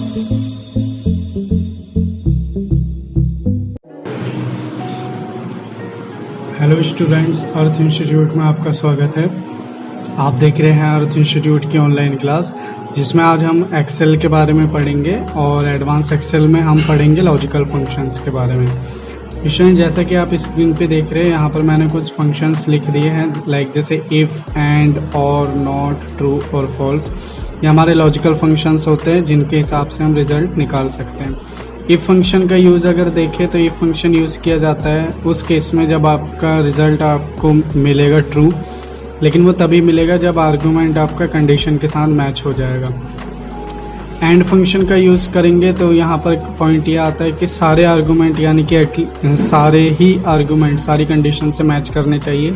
Hello students, अर्थ institute में आपका स्वागत है। आप देख रहे हैं अर्थ इंस्टीट्यूट की ऑनलाइन क्लास, जिसमें आज हम एक्सेल के बारे में पढ़ेंगे और एडवांस एक्सेल में हम पढ़ेंगे लॉजिकल फंक्शंस के बारे में। स्टूडेंट, जैसा कि आप स्क्रीन पे देख रहे हैं, यहाँ पर मैंने कुछ फंक्शंस लिख दिए हैं, लाइक जैसे इफ़, एंड, और, नॉट, ट्रू और फॉल्स। ये हमारे लॉजिकल फंक्शंस होते हैं जिनके हिसाब से हम रिजल्ट निकाल सकते हैं। इफ फंक्शन का यूज़ अगर देखें तो इफ फंक्शन यूज़ किया जाता है उस केस में जब आपका रिज़ल्ट आपको मिलेगा ट्रू, लेकिन वो तभी मिलेगा जब आर्गूमेंट आपका कंडीशन के साथ मैच हो जाएगा। एंड फंक्शन का यूज़ करेंगे तो यहाँ पर पॉइंट ये आता है कि सारे आर्गूमेंट यानी कि सारे ही आर्गूमेंट सारी कंडीशन से मैच करने चाहिए,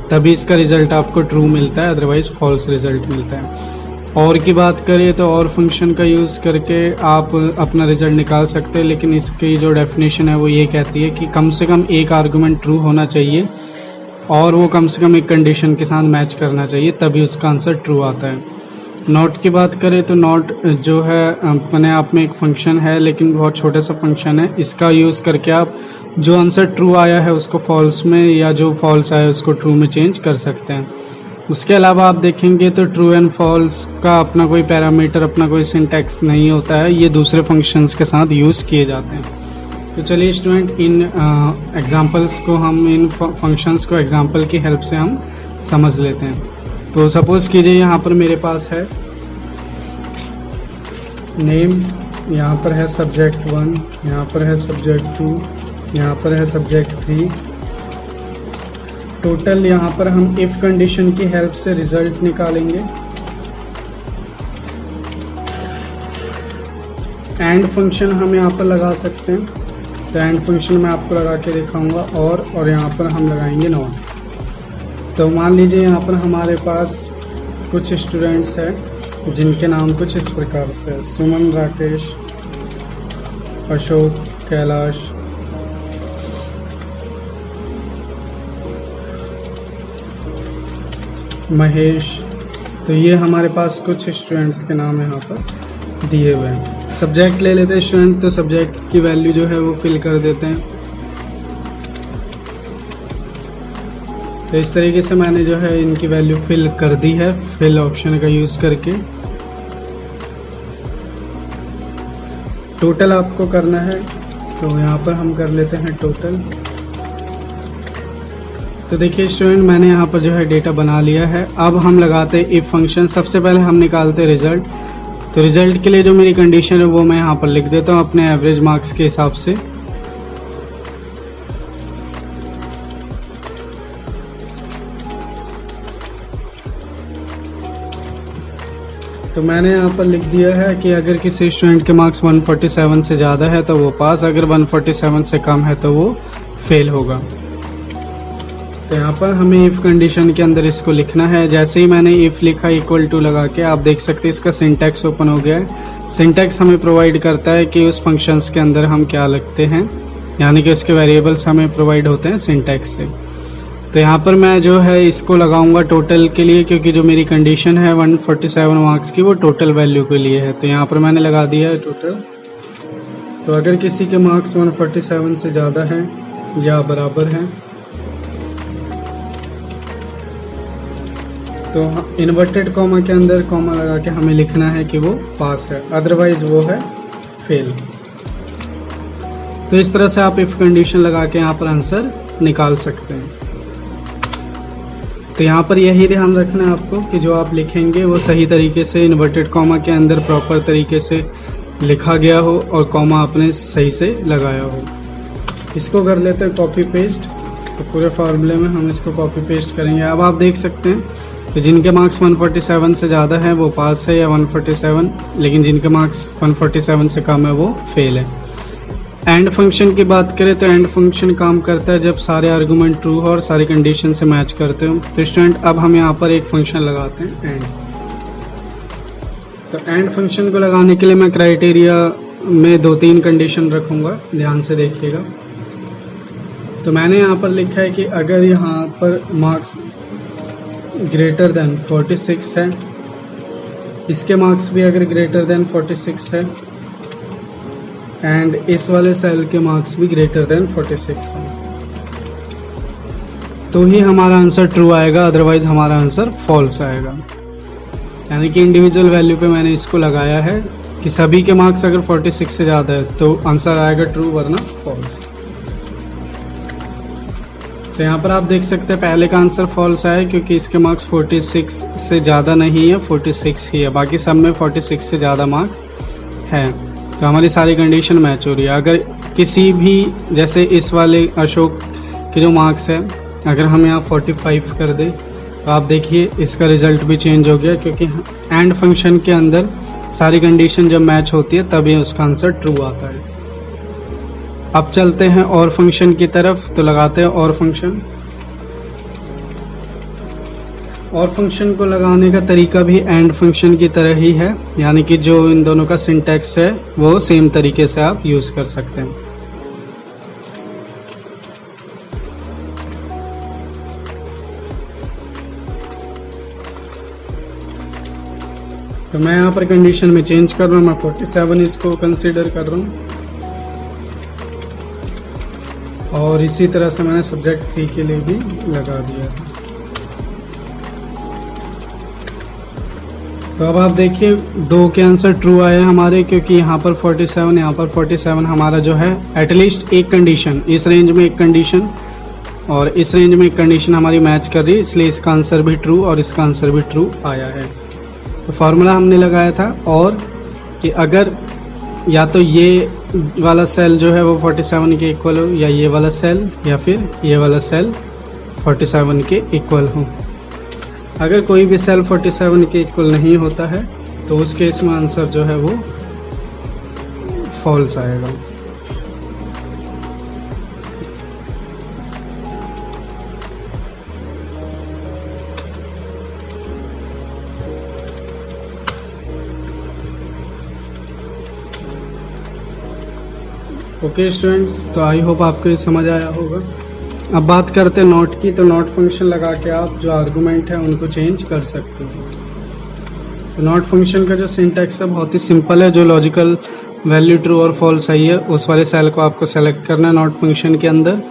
तभी इसका रिज़ल्ट आपको ट्रू मिलता है, अदरवाइज़ फॉल्स रिज़ल्ट मिलता है। और की बात करें तो और फंक्शन का यूज़ करके आप अपना रिज़ल्ट निकाल सकते हैं, लेकिन इसकी जो डेफिनेशन है वो ये कहती है कि कम से कम एक आर्गूमेंट ट्रू होना चाहिए और वो कम से कम एक कंडीशन के साथ मैच करना चाहिए, तभी उसका आंसर ट्रू आता है। नॉट की बात करें तो नॉट जो है अपने आप में एक फंक्शन है, लेकिन बहुत छोटा सा फंक्शन है। इसका यूज़ करके आप जो आंसर ट्रू आया है उसको फॉल्स में, या जो फॉल्स आया है उसको ट्रू में चेंज कर सकते हैं। उसके अलावा आप देखेंगे तो ट्रू एंड फॉल्स का अपना कोई पैरामीटर, अपना कोई सिंटैक्स नहीं होता है, ये दूसरे फंक्शंस के साथ यूज़ किए जाते हैं। तो चलिए स्टूडेंट, इन एग्जांपल्स को हम इन फंक्शंस को एग्जांपल की हेल्प से हम समझ लेते हैं। तो सपोज़ कीजिए यहाँ पर मेरे पास है नेम, यहाँ पर है सब्जेक्ट 1, यहाँ पर है सब्जेक्ट 2, यहाँ पर है सब्जेक्ट 3। टोटल यहाँ पर हम इफ़ कंडीशन की हेल्प से रिजल्ट निकालेंगे। एंड फंक्शन हम यहाँ पर लगा सकते हैं, तो एंड फंक्शन मैं आपको लगा के दिखाऊंगा। और यहाँ पर हम लगाएंगे नॉट। तो मान लीजिए यहाँ पर हमारे पास कुछ स्टूडेंट्स हैं जिनके नाम कुछ इस प्रकार से है: सुमन, राकेश, अशोक, कैलाश, महेश। तो ये हमारे पास कुछ स्टूडेंट्स के नाम यहाँ पर दिए हुए हैं। सब्जेक्ट ले लेते हैं स्टूडेंट, तो सब्जेक्ट की वैल्यू जो है वो फिल कर देते हैं। तो इस तरीके से मैंने जो है इनकी वैल्यू फिल कर दी है, फिल ऑप्शन का यूज़ करके। टोटल आपको करना है, तो यहाँ पर हम कर लेते हैं टोटल। तो देखिए स्टूडेंट, मैंने यहाँ पर जो है डेटा बना लिया है। अब हम लगाते हैं इफ फंक्शन। सबसे पहले हम निकालते हैं रिजल्ट। तो रिजल्ट के लिए जो मेरी कंडीशन है वो मैं यहाँ पर लिख देता हूँ अपने एवरेज मार्क्स के हिसाब से। तो मैंने यहाँ पर लिख दिया है कि अगर किसी स्टूडेंट के मार्क्स 147 से ज़्यादा है तो वो पास, अगर 147 से कम है तो वो फेल होगा। तो यहाँ पर हमें इफ़ कंडीशन के अंदर इसको लिखना है। जैसे ही मैंने इफ़ लिखा इक्वल टू लगा के, आप देख सकते हैं इसका सिंटैक्स ओपन हो गया है। सिंटैक्स हमें प्रोवाइड करता है कि उस फंक्शंस के अंदर हम क्या लिखते हैं, यानी कि उसके वेरिएबल्स हमें प्रोवाइड होते हैं सिंटैक्स से। तो यहाँ पर मैं जो है इसको लगाऊंगा टोटल के लिए, क्योंकि जो मेरी कंडीशन है 147 मार्क्स की वो टोटल वैल्यू के लिए है। तो यहाँ पर मैंने लगा दिया है टोटल। तो अगर किसी के मार्क्स 147 से ज़्यादा हैं या बराबर हैं तो इन्वर्टेड कॉमा के अंदर कॉमा लगा के हमें लिखना है कि वो पास है, अदरवाइज वो है फेल। तो इस तरह से आप इफ कंडीशन लगा के यहाँ पर आंसर निकाल सकते हैं। तो यहाँ पर यही ध्यान रखना है आपको कि जो आप लिखेंगे वो सही तरीके से इन्वर्टेड कॉमा के अंदर प्रॉपर तरीके से लिखा गया हो और कॉमा आपने सही से लगाया हो। इसको कर लेते हैं कॉपी पेस्ट। तो पूरे फार्मूले में हम इसको कॉपी पेस्ट करेंगे। अब आप देख सकते हैं तो जिनके मार्क्स 147 से ज़्यादा है वो पास है या 147, लेकिन जिनके मार्क्स 147 से कम है वो फेल है। एंड फंक्शन की बात करें तो एंड फंक्शन काम करता है जब सारे आर्गूमेंट ट्रू हो और सारी कंडीशन से मैच करते हो। तो स्टूडेंट, अब हम यहाँ पर एक फंक्शन लगाते हैं एंड। तो एंड फंक्शन को लगाने के लिए मैं क्राइटेरिया में 2-3 कंडीशन रखूँगा, ध्यान से देखिएगा। तो मैंने यहाँ पर लिखा है कि अगर यहाँ पर मार्क्स ग्रेटर देन 46 है, इसके मार्क्स भी अगर ग्रेटर देन 46 है, एंड इस वाले सेल के मार्क्स भी ग्रेटर देन 46 हैं, तो ही हमारा आंसर ट्रू आएगा, अदरवाइज हमारा आंसर फॉल्स आएगा। यानी कि इंडिविजुअल वैल्यू पे मैंने इसको लगाया है कि सभी के मार्क्स अगर 46 से ज़्यादा है तो आंसर आएगा ट्रू वरना फॉल्स। तो यहाँ पर आप देख सकते हैं पहले का आंसर फॉल्स आया क्योंकि इसके मार्क्स 46 से ज़्यादा नहीं है, 46 ही है, बाकी सब में 46 से ज़्यादा मार्क्स हैं। तो हमारी सारी कंडीशन मैच हो रही है। अगर किसी भी, जैसे इस वाले अशोक के जो मार्क्स है, अगर हम यहाँ 45 कर दें तो आप देखिए इसका रिजल्ट भी चेंज हो गया, क्योंकि एंड फंक्शन के अंदर सारी कंडीशन जब मैच होती है तभी उसका आंसर ट्रू आता है। अब चलते हैं और फंक्शन की तरफ, तो लगाते हैं और फंक्शन। और फंक्शन को लगाने का तरीका भी एंड फंक्शन की तरह ही है, यानी कि जो इन दोनों का सिंटैक्स है वो सेम तरीके से आप यूज़ कर सकते हैं। तो मैं यहाँ पर कंडीशन में चेंज कर रहा हूँ, मैं 47 इसको कंसीडर कर रहा हूँ, और इसी तरह से मैंने सब्जेक्ट 3 के लिए भी लगा दिया। तो अब आप देखिए 2 के आंसर ट्रू आए हमारे, क्योंकि यहाँ पर 47, यहाँ पर 47 हमारा जो है एटलीस्ट एक कंडीशन, इस रेंज में एक कंडीशन और इस रेंज में एक कंडीशन हमारी मैच कर रही है, इसलिए इसका आंसर भी ट्रू और इसका आंसर भी ट्रू आया है। तो फार्मूला हमने लगाया था और कि अगर या तो ये वाला सेल जो है वो 47 के इक्वल हो, या ये वाला सेल, या फिर ये वाला सेल 47 के इक्वल हो। अगर कोई भी सेल 47 के इक्वल नहीं होता है तो उस केस में आंसर जो है वो फॉल्स आएगा। ओके स्टूडेंट्स, तो आई होप आपको ये समझ आया होगा। अब बात करते हैं नॉट की। तो नॉट फंक्शन लगा के आप जो आर्गुमेंट है उनको चेंज कर सकते हो। तो नॉट फंक्शन का जो सिंटैक्स है बहुत ही सिंपल है। जो लॉजिकल वैल्यू ट्रू और फॉल्स आई है उस वाले सेल को आपको सेलेक्ट करना है नॉट फंक्शन के अंदर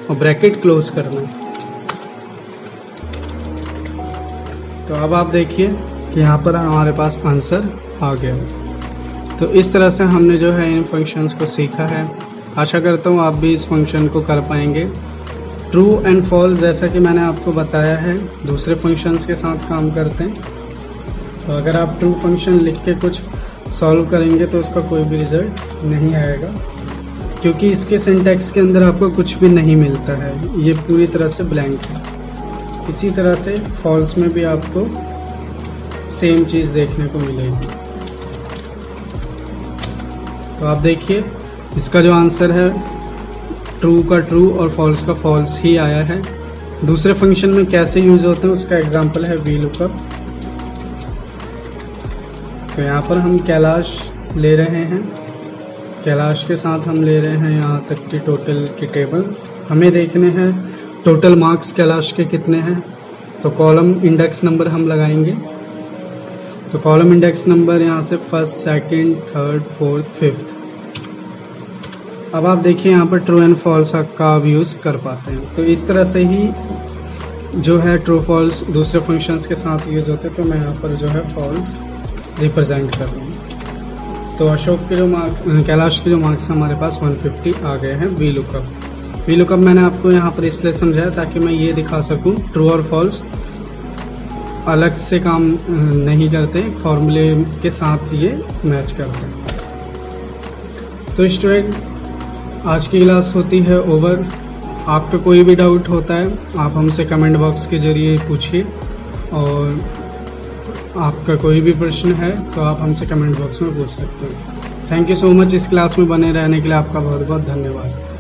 और ब्रैकेट क्लोज करना है। तो अब आप देखिए कि यहाँ पर हमारे पास आंसर आ गया। तो इस तरह से हमने जो है इन फंक्शंस को सीखा है। आशा करता हूँ आप भी इस फंक्शन को कर पाएंगे। ट्रू एंड फॉल्स जैसा कि मैंने आपको बताया है दूसरे फंक्शंस के साथ काम करते हैं। तो अगर आप ट्रू फंक्शन लिख के कुछ सॉल्व करेंगे तो उसका कोई भी रिजल्ट नहीं आएगा, क्योंकि इसके सिंटैक्स के अंदर आपको कुछ भी नहीं मिलता है, ये पूरी तरह से ब्लैंक है। इसी तरह से फॉल्स में भी आपको सेम चीज़ देखने को मिलेगी। तो आप देखिए इसका जो आंसर है ट्रू का ट्रू और फॉल्स का फॉल्स ही आया है। दूसरे फंक्शन में कैसे यूज होते हैं उसका एग्जांपल है वी लुकअप। तो यहाँ पर हम कैलाश ले रहे हैं, कैलाश के साथ हम ले रहे हैं यहाँ तक की टोटल की टेबल। हमें देखने हैं टोटल मार्क्स कैलाश के कितने हैं। तो कॉलम इंडेक्स नंबर हम लगाएंगे। तो कॉलम इंडेक्स नंबर यहाँ से first, second, third, fourth, fifth. अब आप देखिए यहाँ पर ट्रू एंड फॉल्स का आप यूज़ कर पाते हैं। तो इस तरह से ही जो है ट्रू फॉल्स दूसरे फंक्शंस के साथ यूज़ होते हैं। तो मैं यहाँ पर जो है फॉल्स रिप्रेजेंट कर रहा हूँ। तो अशोक के जो मार्क्स, कैलाश के जो मार्क्स हमारे पास 150 आ गए हैं वी लुकअप। वी लुकअप मैंने आपको यहाँ पर इसलिए समझाया ताकि मैं ये दिखा सकूँ ट्रू और फॉल्स अलग से काम नहीं करते, फॉर्मूले के साथ ये मैच करते हैं। तो स्टूडेंट आज की क्लास होती है ओवर। आपका कोई भी डाउट होता है आप हमसे कमेंट बॉक्स के जरिए पूछिए, और आपका कोई भी प्रश्न है तो आप हमसे कमेंट बॉक्स में पूछ सकते हैं। Thank you so much. इस क्लास में बने रहने के लिए आपका बहुत बहुत धन्यवाद।